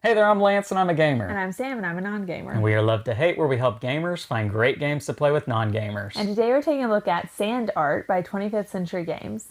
Hey there, I'm Lance and I'm a gamer. And I'm Sam and I'm a non-gamer. And we are Love to Hate, where we help gamers find great games to play with non-gamers. And today we're taking a look at Sand Art by 25th Century Games.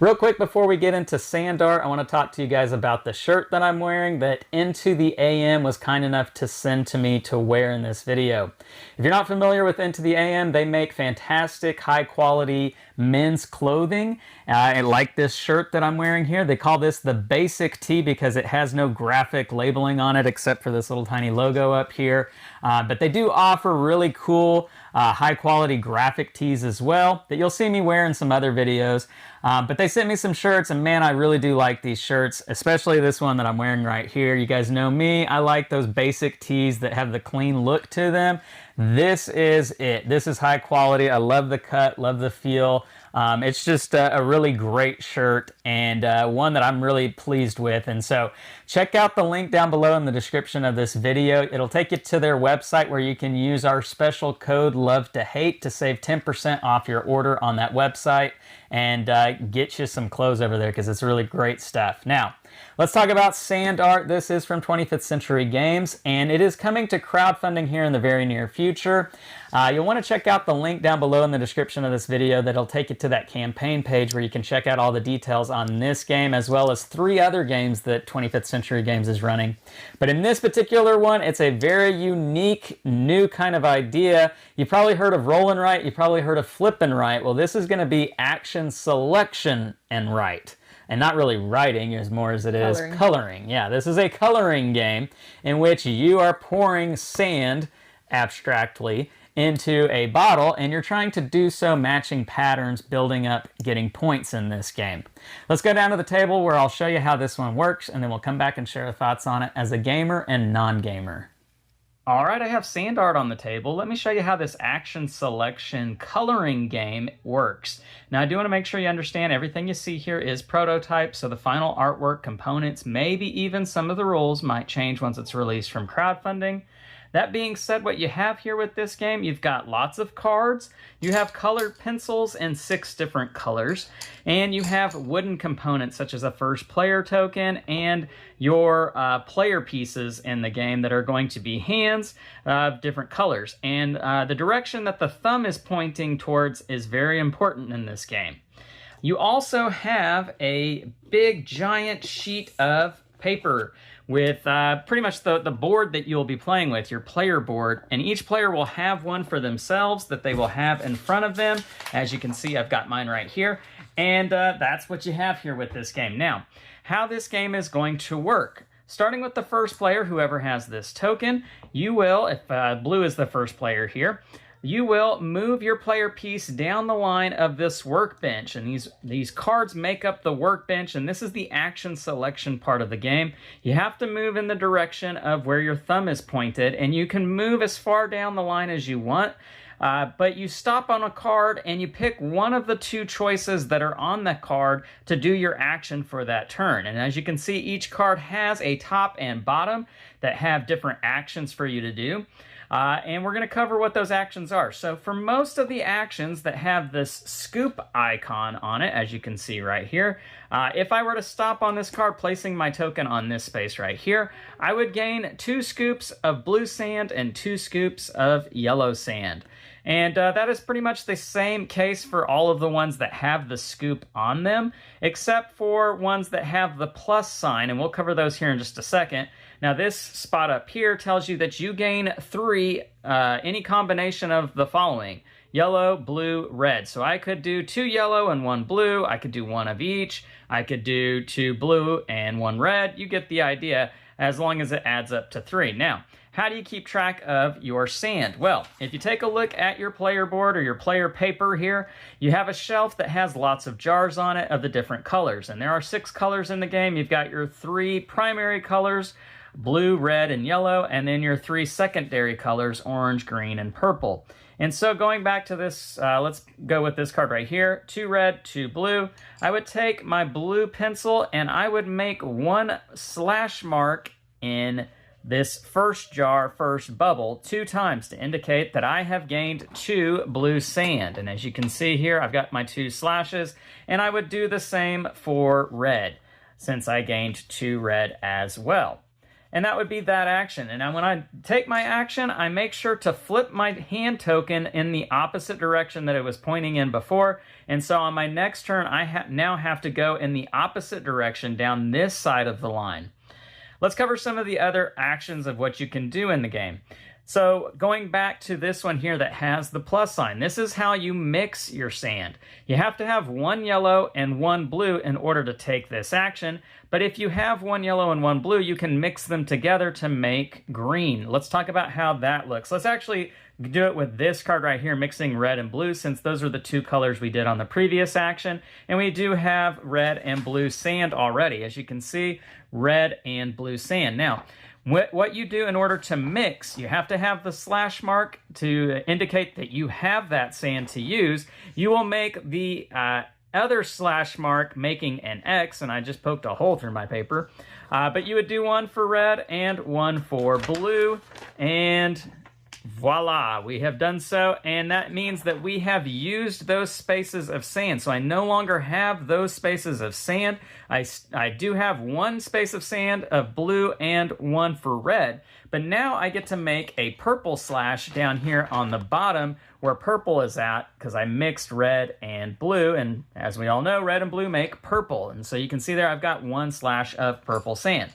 Real quick before we get into Sand Art, I want to talk to you guys about the shirt that I'm wearing that Into the AM was kind enough to send to me to wear in this video. If you're not familiar with Into the AM, they make fantastic, high quality men's clothing. Like this shirt that I'm wearing here. They call this the basic tee because it has no graphic labeling on it except for this little tiny logo up here. But they do offer really cool, high quality graphic tees as well that you'll see me wear in some other videos. But they sent me some shirts, and man, I really do like these shirts, especially this one that I'm wearing right here. You guys know me. I like those basic tees that have the clean look to them. This is it. This is high quality. I love the cut, love the feel. It's just a really great shirt and one that I'm really pleased with. And so check out the link down below in the description of this video. It'll take you to their website where you can use our special code LOVETOHATE to save 10% off your order on that website and get you some clothes over there because it's really great stuff. Now, let's talk about Sand Art. This is from 25th Century Games, and it is coming to crowdfunding here in the very near future. You'll want to check out the link down below in the description of this video that'll take you to that campaign page where you can check out all the details on this game as well as 3 other games that 25th Century Games is running. But in this particular one, it's a very unique, new kind of idea. You've probably heard of roll and write, you've probably heard of flip and write. Well, this is going to be action selection and write. And not really writing as more as it is coloring. Yeah, this is a coloring game in which you are pouring sand, abstractly, into a bottle, and you're trying to do so matching patterns, building up, getting points in this game. Let's go down to the table where I'll show you how this one works, and then we'll come back and share our thoughts on it as a gamer and non-gamer. All right, I have Sand Art on the table. Let me show you how this action selection coloring game works. Now, I do want to make sure you understand everything you see here is prototype, so the final artwork, components, maybe even some of the rules might change once it's released from crowdfunding. That being said, what you have here with this game, you've got lots of cards, you have colored pencils in 6 different colors, and you have wooden components such as a first player token and your player pieces in the game that are going to be hands of different colors. And the direction that the thumb is pointing towards is very important in this game. You also have a big giant sheet of paper with pretty much the board that you'll be playing with, your player board, and each player will have one for themselves that they will have in front of them. As you can see, I've got mine right here, and that's what you have here with this game. Now, how this game is going to work. Starting with the first player, whoever has this token, you will, if blue is the first player here, you will move your player piece down the line of this workbench, and these cards make up the workbench, and this is the action selection part of the game. You have to move in the direction of where your thumb is pointed, and you can move as far down the line as you want, but you stop on a card and you pick one of the 2 choices that are on the card to do your action for that turn. And as you can see, each card has a top and bottom that have different actions for you to do. And we're going to cover what those actions are. So for most of the actions that have this scoop icon on it, as you can see right here, if I were to stop on this card, placing my token on this space right here, I would gain 2 scoops of blue sand and 2 scoops of yellow sand. And that is pretty much the same case for all of the ones that have the scoop on them, except for ones that have the plus sign, and we'll cover those here in just a second. Now, this spot up here tells you that you gain 3, any combination of the following: yellow, blue, red. So I could do 2 yellow and 1 blue. I could do 1 of each. I could do 2 blue and 1 red. You get the idea, as long as it adds up to 3. Now, how do you keep track of your sand? Well, if you take a look at your player board or your player paper here, you have a shelf that has lots of jars on it of the different colors. And there are 6 colors in the game. You've got your 3 primary colors, blue, red, and yellow, and then your 3 secondary colors, orange, green, and purple. And so going back to this, let's go with this card right here, 2 red, 2 blue. I would take my blue pencil and I would make 1 slash mark in this first jar, first bubble, 2 times to indicate that I have gained 2 blue sand. And as you can see here, I've got my 2 slashes, and I would do the same for red, since I gained 2 red as well. And that would be that action. And now when I take my action, I make sure to flip my hand token in the opposite direction that it was pointing in before. And so on my next turn, I now have to go in the opposite direction down this side of the line. Let's cover some of the other actions of what you can do in the game. So going back to this one here that has the plus sign, this is how you mix your sand. You have to have 1 yellow and 1 blue in order to take this action. But if you have 1 yellow and 1 blue, you can mix them together to make green. Let's talk about how that looks. Let's actually do it with this card right here, mixing red and blue, since those are the 2 colors we did on the previous action. And we do have red and blue sand already. As you can see, red and blue sand. Now, what you do in order to mix, you have to have the slash mark to indicate that you have that sand to use. You will make the other slash mark making an X, and I just poked a hole through my paper. But you would do 1 for red and 1 for blue, and voila, we have done so, and that means that we have used those spaces of sand. So I no longer have those spaces of sand. I do have 1 space of sand of blue and 1 for red, but now I get to make a purple slash down here on the bottom where purple is at, because I mixed red and blue, and as we all know, red and blue make purple. And so you can see there I've got 1 slash of purple sand.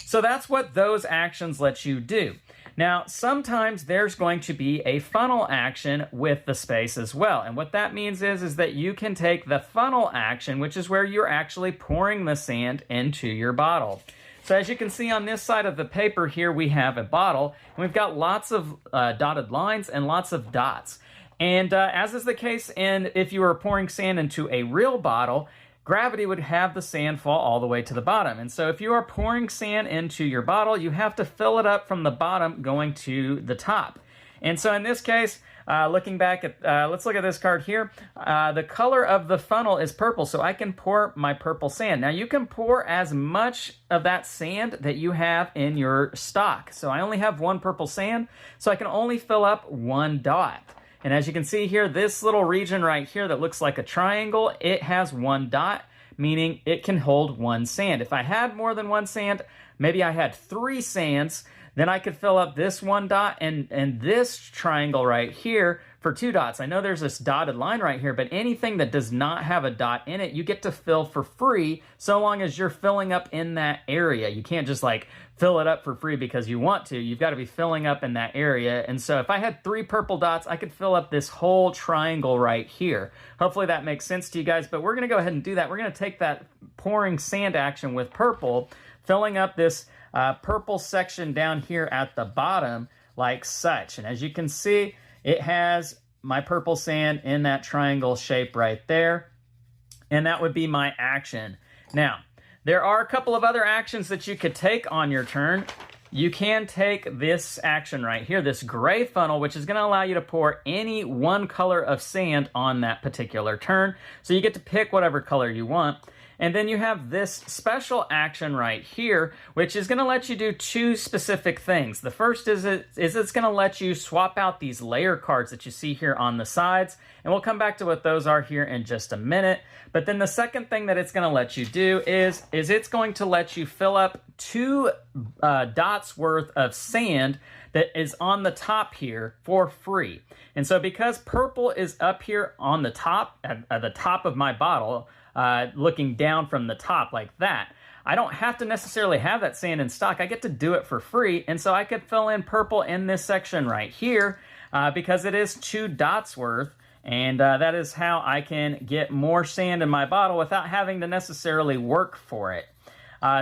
So that's what those actions let you do. Now, sometimes there's going to be a funnel action with the space as well. And what that means is that you can take the funnel action, which is where you're actually pouring the sand into your bottle. So as you can see on this side of the paper here, we have a bottle, and we've got lots of dotted lines and lots of dots. And as is the case if you were pouring sand into a real bottle, gravity would have the sand fall all the way to the bottom. And so if you are pouring sand into your bottle, you have to fill it up from the bottom going to the top. And so in this case, looking back at, let's look at this card here. The color of the funnel is purple, so I can pour my purple sand. Now you can pour as much of that sand that you have in your stock. So I only have 1 purple sand, so I can only fill up 1 dot. And as you can see here, this little region right here that looks like a triangle, it has 1 dot, meaning it can hold 1 sand. If I had more than 1 sand, maybe I had 3 sands, then I could fill up this 1 dot and this triangle right here for 2 dots. I know there's this dotted line right here, but anything that does not have a dot in it, you get to fill for free so long as you're filling up in that area. You can't just like fill it up for free because you want to. You've got to be filling up in that area. And so if I had 3 purple dots, I could fill up this whole triangle right here. Hopefully that makes sense to you guys, but we're going to go ahead and do that. We're going to take that pouring sand action with purple, filling up this purple section down here at the bottom like such. And as you can see, it has my purple sand in that triangle shape right there. And that would be my action. Now, there are a couple of other actions that you could take on your turn. You can take this action right here, this gray funnel, which is going to allow you to pour any 1 color of sand on that particular turn. So you get to pick whatever color you want. And then you have this special action right here, which is going to let you do 2 specific things. The first is it's going to let you swap out these layer cards that you see here on the sides. And we'll come back to what those are here in just a minute. But then the second thing that it's going to let you do is it's going to let you fill up 2 dots worth of sand that is on the top here for free. And so because purple is up here on the top, at the top of my bottle, looking down from the top like that, I don't have to necessarily have that sand in stock. I get to do it for free. And so I could fill in purple in this section right here because it is 2 dots worth. And that is how I can get more sand in my bottle without having to necessarily work for it.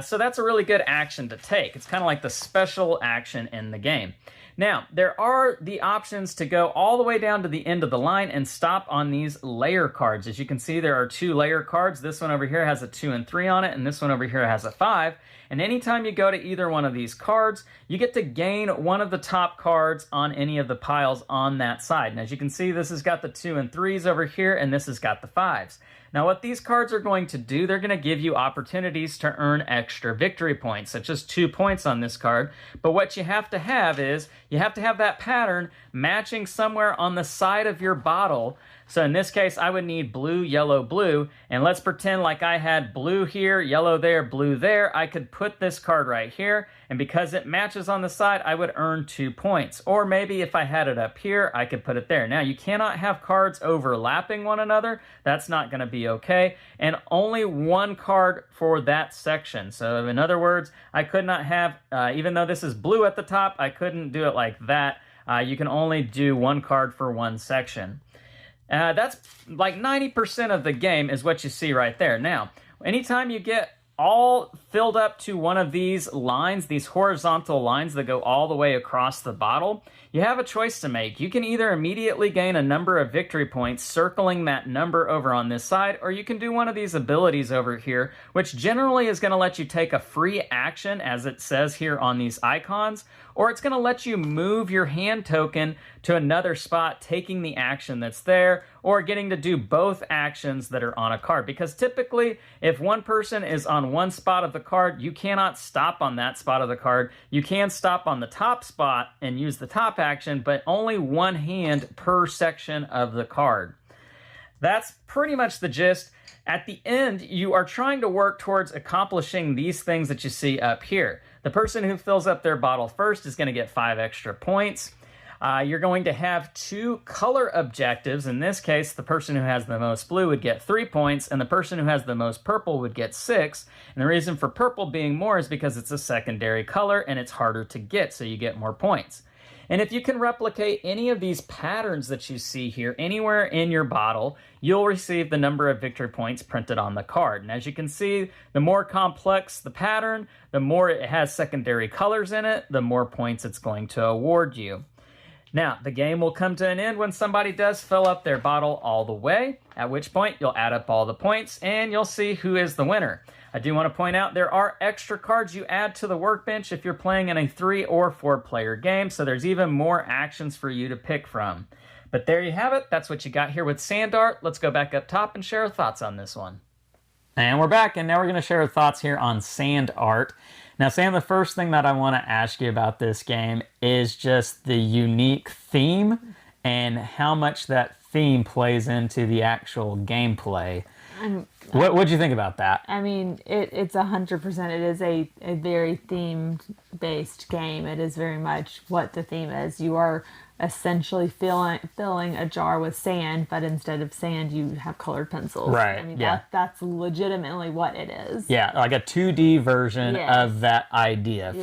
So that's a really good action to take. It's kind of like the special action in the game. Now, there are the options to go all the way down to the end of the line and stop on these layer cards. As you can see, there are 2 layer cards. This one over here has a 2 and 3 on it, and this one over here has a 5. And anytime you go to either one of these cards, you get to gain one of the top cards on any of the piles on that side. And as you can see, this has got the 2 and 3s over here, and this has got the 5s. Now, what these cards are going to do, they're going to give you opportunities to earn extra victory points, such as 2 points on this card. But what you have to have is, you have to have that pattern matching somewhere on the side of your bottle. So in this case, I would need blue, yellow, blue. And let's pretend like I had blue here, yellow there, blue there. I could put this card right here. And because it matches on the side, I would earn 2 points. Or maybe if I had it up here, I could put it there. Now, you cannot have cards overlapping one another. That's not going to be okay. And only one card for that section. So in other words, I could not have, even though this is blue at the top, I couldn't do it like that. You can only do one card for one section. That's like 90% of the game is what you see right there. Now, anytime you get all filled up to one of these lines, these horizontal lines that go all the way across the bottle, you have a choice to make. You can either immediately gain a number of victory points circling that number over on this side, or you can do one of these abilities over here, which generally is going to let you take a free action, as it says here on these icons, or it's going to let you move your hand token to another spot, taking the action that's there, or getting to do both actions that are on a card. Because typically, if one person is on one spot of the card, you cannot stop on that spot of the card. You can stop on the top spot and use the top action, but only one hand per section of the card. That's pretty much the gist. At the end, you are trying to work towards accomplishing these things that you see up here. The person who fills up their bottle first is going to get 5 extra points. You're going to have 2 color objectives. In this case, the person who has the most blue would get 3 points, and the person who has the most purple would get 6. And the reason for purple being more is because it's a secondary color and it's harder to get, so you get more points. And if you can replicate any of these patterns that you see here anywhere in your bottle, you'll receive the number of victory points printed on the card. And as you can see, the more complex the pattern, the more it has secondary colors in it, the more points it's going to award you. Now, the game will come to an end when somebody does fill up their bottle all the way, at which point you'll add up all the points and you'll see who is the winner. I do want to point out there are extra cards you add to the workbench if you're playing in a 3 or 4 player game, so there's even more actions for you to pick from. But there you have it. That's what you got here with Sand Art. Let's go back up top and share our thoughts on this one. And we're back, and now we're going to share our thoughts here on Sand Art. Now, Sam, the first thing that I want to ask you about this game is just the unique theme and how much that theme plays into the actual gameplay. What'd you think about that? I mean, it's 100%. It is a very theme-based game. It is very much what the theme is. You are essentially filling a jar with sand, but instead of sand, you have colored pencils. Right. I mean, yeah. That's legitimately what it is. Yeah, like a 2D version of that idea,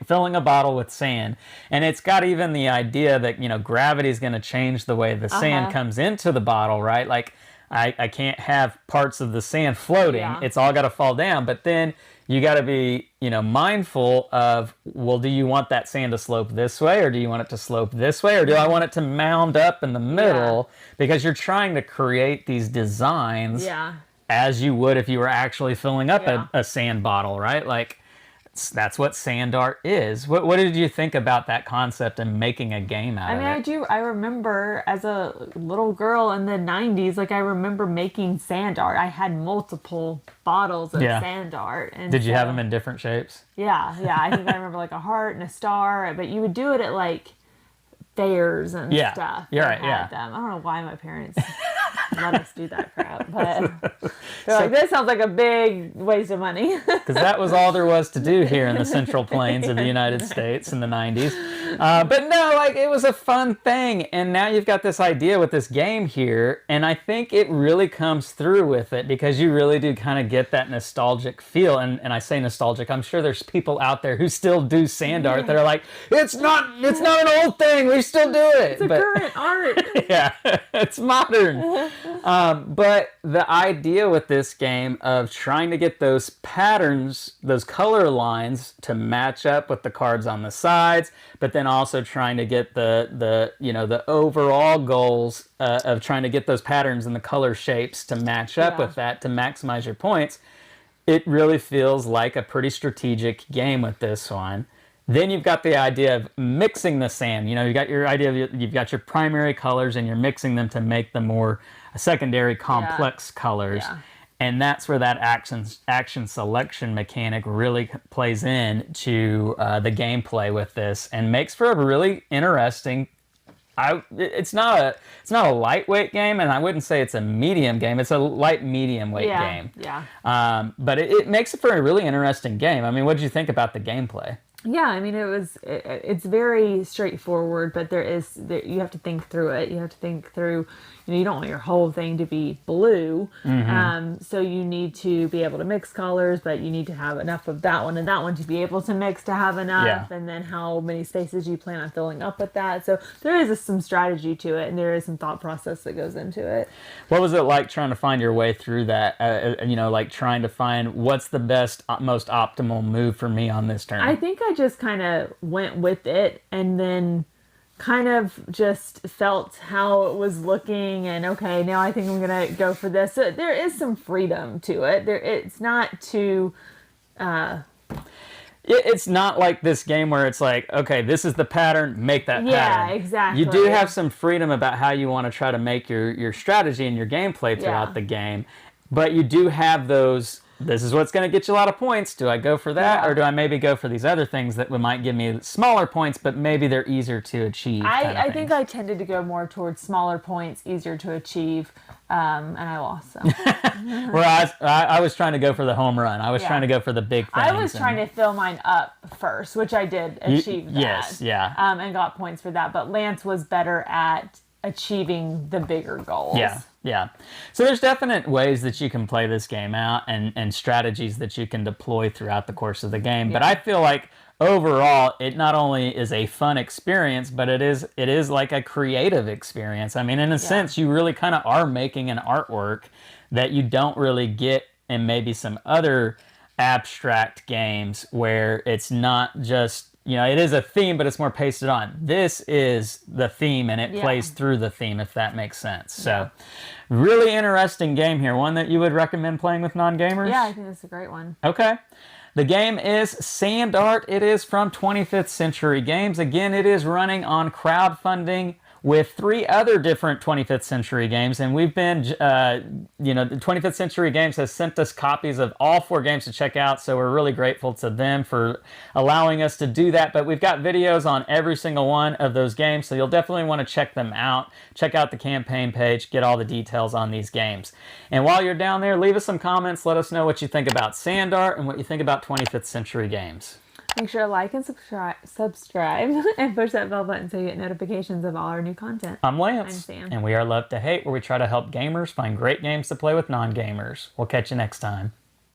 filling a bottle with sand. And it's got even the idea that, you know, gravity is going to change the way the sand comes into the bottle, right? Like, I can't have parts of the sand floating. Yeah. It's all got to fall down. But then you got to be, you know, mindful of, well, do you want that sand to slope this way, or do you want it to slope this way, or do I want it to mound up in the middle? Yeah. Because you're trying to create these designs as you would if you were actually filling up a sand bottle, right? Like, that's what Sand Art is. What did you think about that concept and making a game out of it? I remember as a little girl in the 90s, like I remember making sand art. I had multiple bottles of sand art. And did you have them in different shapes? Yeah. I think I remember like a heart and a star, but you would do it at like fairs and stuff. You're right, them. I don't know why my parents let us do that crap, but they're like, this sounds like a big waste of money. Because that was all there was to do here in the Central Plains of the United States in the 90s. But no, like, it was a fun thing. And now you've got this idea with this game here, and I think it really comes through with it because you really do kind of get that nostalgic feel. And I say nostalgic, I'm sure there's people out there who still do sand art that are like, it's not an old thing, we still do it. It's current art. Yeah, it's modern. But the idea with this game of trying to get those patterns, those color lines to match up with the cards on the sides, but then also trying to get the overall goals of trying to get those patterns and the color shapes to match up with that to maximize your points. It really feels like a pretty strategic game with this one. Then you've got the idea of mixing the sand. You know, you got your idea of you've got your primary colors and you're mixing them to make the more secondary complex colors. Yeah. And that's where that action selection mechanic really plays in to the gameplay with this and makes for a really interesting. It's not a lightweight game, and I wouldn't say it's a medium game. It's a light medium weight game. Yeah. But it makes it for a really interesting game. I mean, what did you think about the gameplay? Yeah, I mean, it's very straightforward, but you have to think through it. You have to think through, you don't want your whole thing to be blue. So you need to be able to mix colors, but you need to have enough of that one and that one to be able to mix to have enough. Yeah. And then how many spaces you plan on filling up with that. So there is some strategy to it, and there is some thought process that goes into it. What was it like trying to find your way through that? Like trying to find what's the best, most optimal move for me on this turn? I think I just kind of went with it and then kind of just felt how it was looking, and okay, now I think I'm gonna go for this. So there is some freedom to it. It's not too it's not like this game where it's like, okay, this is the pattern, make that pattern. Yeah, exactly. You do have some freedom about how you want to try to make your strategy and your gameplay throughout the game, but you do have those. This is what's going to get you a lot of points. Do I go for that, or do I maybe go for these other things that might give me smaller points, but maybe they're easier to achieve? I think I tended to go more towards smaller points, easier to achieve, and I lost some. Whereas I was trying to go for the home run. I was trying to go for the big things. I was trying to fill mine up first, which I did achieve that. Yes, yeah. And got points for that. But Lance was better at achieving the bigger goals. Yeah. So there's definite ways that you can play this game out and strategies that you can deploy throughout the course of the game. But I feel like overall, it not only is a fun experience, but it is like a creative experience. I mean, in a sense, you really kind of are making an artwork that you don't really get in maybe some other abstract games where it's not just, it is a theme, but it's more pasted on. This is the theme, and it plays through the theme, if that makes sense. So, really interesting game here. One that you would recommend playing with non-gamers? Yeah, I think that's a great one. Okay. The game is Sand Art. It is from 25th Century Games. Again, it is running on crowdfunding with 3 other different 25th Century Games, and we've been, the 25th Century Games has sent us copies of all 4 games to check out, so we're really grateful to them for allowing us to do that. But we've got videos on every single one of those games, so you'll definitely want to check them out. Check out the campaign page, get all the details on these games. And while you're down there, leave us some comments. Let us know what you think about Sand Art and what you think about 25th Century Games. Make sure to like and subscribe and push that bell button so you get notifications of all our new content. I'm Lance. I'm Sam. And we are Love to Hate, where we try to help gamers find great games to play with non-gamers. We'll catch you next time.